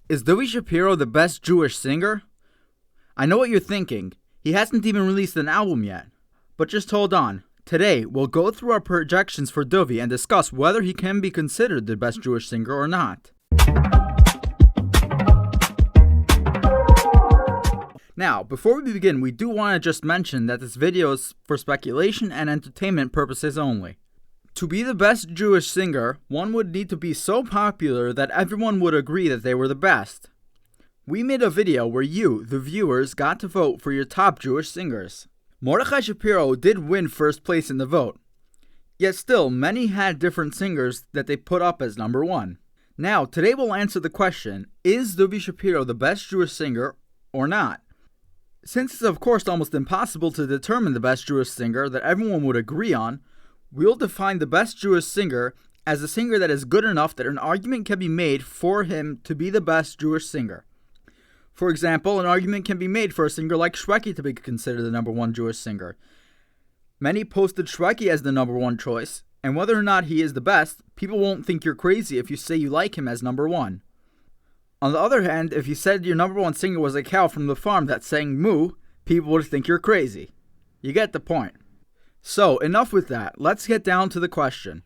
Is Duvie Shapiro the best Jewish singer? I know what you're thinking. He hasn't even released an album yet. But just hold on. Today, we'll go through our projections for Duvie and discuss whether he can be considered the best Jewish singer or not. Now, before we begin, we do want to just mention that this video is for speculation and entertainment purposes only. To be the best Jewish singer, one would need to be so popular that everyone would agree that they were the best. We made a video where you, the viewers, got to vote for your top Jewish singers. Mordechai Shapiro did win first place in the vote. Yet still, many had different singers that they put up as number one. Now, today we'll answer the question, is Duvie Shapiro the best Jewish singer or not? Since it's of course almost impossible to determine the best Jewish singer that everyone would agree on, we'll define the best Jewish singer as a singer that is good enough that an argument can be made for him to be the best Jewish singer. For example, an argument can be made for a singer like Shwekey to be considered the number one Jewish singer. Many posted Shwekey as the number one choice, and whether or not he is the best, people won't think you're crazy if you say you like him as number one. On the other hand, if you said your number one singer was a cow from the farm that sang moo, people would think you're crazy. You get the point. So, enough with that. Let's get down to the question.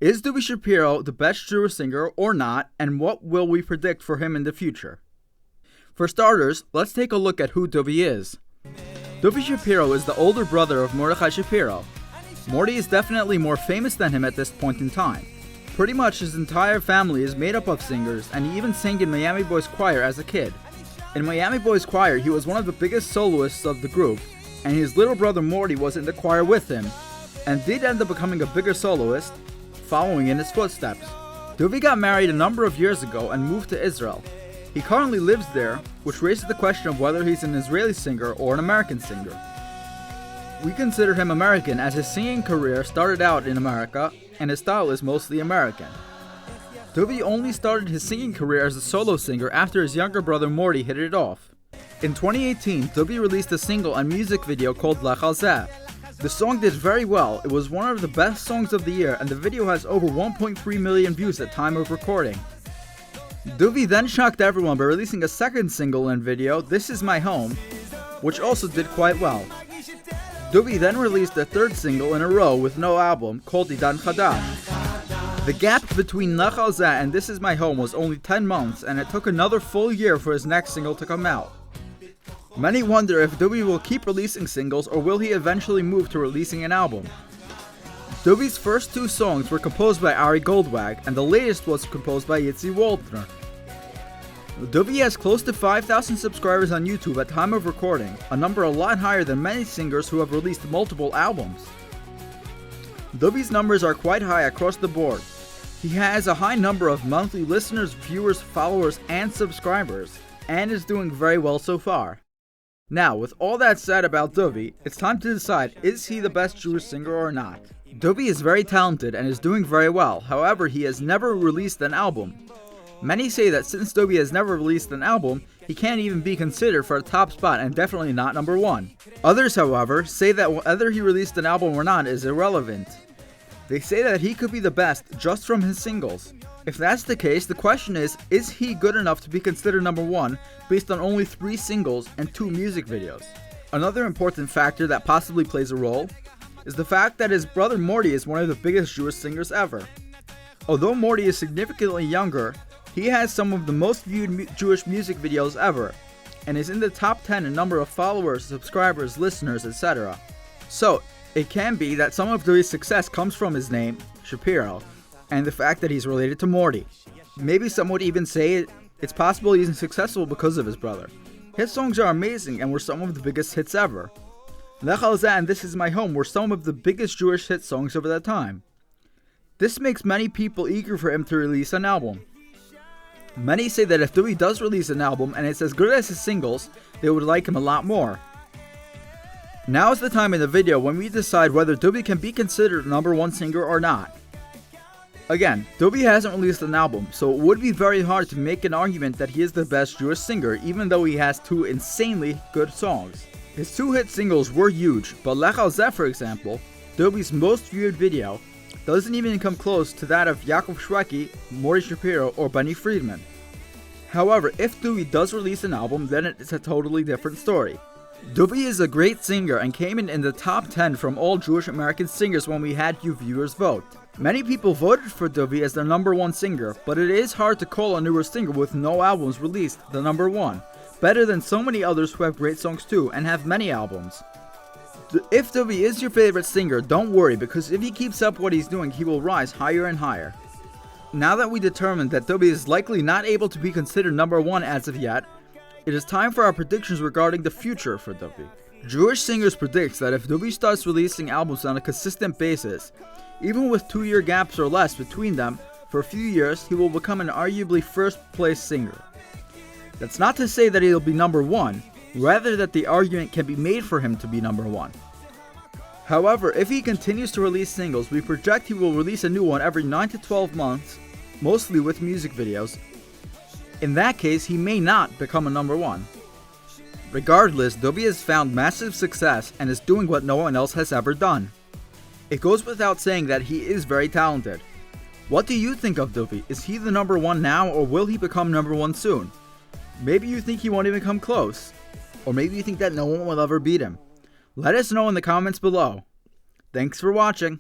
Is Duvie Shapiro the best Jewish singer or not, and what will we predict for him in the future? For starters, let's take a look at who Duvie is. Duvie Shapiro is the older brother of Mordechai Shapiro. Morty is definitely more famous than him at this point in time. Pretty much his entire family is made up of singers, and he even sang in Miami Boys Choir as a kid. In Miami Boys Choir, he was one of the biggest soloists of the group, and his little brother Morty was in the choir with him, and did end up becoming a bigger soloist, following in his footsteps. Duvie got married a number of years ago and moved to Israel. He currently lives there, which raises the question of whether he's an Israeli singer or an American singer. We consider him American as his singing career started out in America, and his style is mostly American. Duvie only started his singing career as a solo singer after his younger brother Morty hit it off. In 2018, Duvie released a single and music video called Lech Al Zeh. The song did very well. It was one of the best songs of the year, and the video has over 1.3 million views at time of recording. Duvie then shocked everyone by releasing a second single and video, This Is My Home, which also did quite well. Duvie then released a third single in a row with no album, called Idan chadash. The gap between Lech Al Zeh and This Is My Home was only 10 months, and it took another full year for his next single to come out. Many wonder if Duvie will keep releasing singles or will he eventually move to releasing an album. Duvie's first two songs were composed by Ari Goldwag, and the latest was composed by Yitzi Waldner. Duvie has close to 5,000 subscribers on YouTube at time of recording, a number a lot higher than many singers who have released multiple albums. Duvie's numbers are quite high across the board. He has a high number of monthly listeners, viewers, followers, and subscribers, and is doing very well so far. Now, with all that said about Duvie, it's time to decide, is he the best Jewish singer or not? Duvie is very talented and is doing very well, however he has never released an album. Many say that since Duvie has never released an album, he can't even be considered for a top spot and definitely not number one. Others, however, say that whether he released an album or not is irrelevant. They say that he could be the best just from his singles. If that's the case, the question is he good enough to be considered number one based on only 3 singles and 2 music videos? Another important factor that possibly plays a role is the fact that his brother Morty is one of the biggest Jewish singers ever. Although Morty is significantly younger, he has some of the most viewed Jewish music videos ever, and is in the top 10 in number of followers, subscribers, listeners, etc. So, it can be that some of Duvie's success comes from his name, Shapiro, and the fact that he's related to Morty. Maybe some would even say it's possible he's successful because of his brother. His songs are amazing and were some of the biggest hits ever. Lech Al Zeh and This Is My Home were some of the biggest Jewish hit songs over that time. This makes many people eager for him to release an album. Many say that if Duvie does release an album and it's as good as his singles, they would like him a lot more. Now is the time in the video when we decide whether Duvie can be considered number one singer or not. Again, Duvie hasn't released an album, so it would be very hard to make an argument that he is the best Jewish singer, even though he has 2 insanely good songs. His 2 hit singles were huge, but Lech Al Zeh, for example, Duvie's most viewed video, doesn't even come close to that of Yaakov, Shwekey, Mordechai Shapiro, or Benny Friedman. However, if Duvie does release an album, then it's a totally different story. Duvie is a great singer and came in the top 10 from all Jewish American singers when we had you viewers vote. Many people voted for Duvie as their number one singer, but it is hard to call a newer singer with no albums released the number one, better than so many others who have great songs too and have many albums. If Duvie is your favorite singer, don't worry, because if he keeps up what he's doing, he will rise higher and higher. Now that we determined that Duvie is likely not able to be considered number one as of yet, it is time for our predictions regarding the future for Duvie. Jewish Singers predicts that if Duvie starts releasing albums on a consistent basis, even with 2-year gaps or less between them, for a few years, he will become an arguably first-place singer. That's not to say that he'll be number one, rather that the argument can be made for him to be number one. However, if he continues to release singles, we project he will release a new one every 9 to 12 months, mostly with music videos. In that case, he may not become a number one. Regardless, Duvie has found massive success and is doing what no one else has ever done. It goes without saying that he is very talented. What do you think of Duvie? Is he the number one now, or will he become number one soon? Maybe you think he won't even come close. Or maybe you think that no one will ever beat him. Let us know in the comments below. Thanks for watching.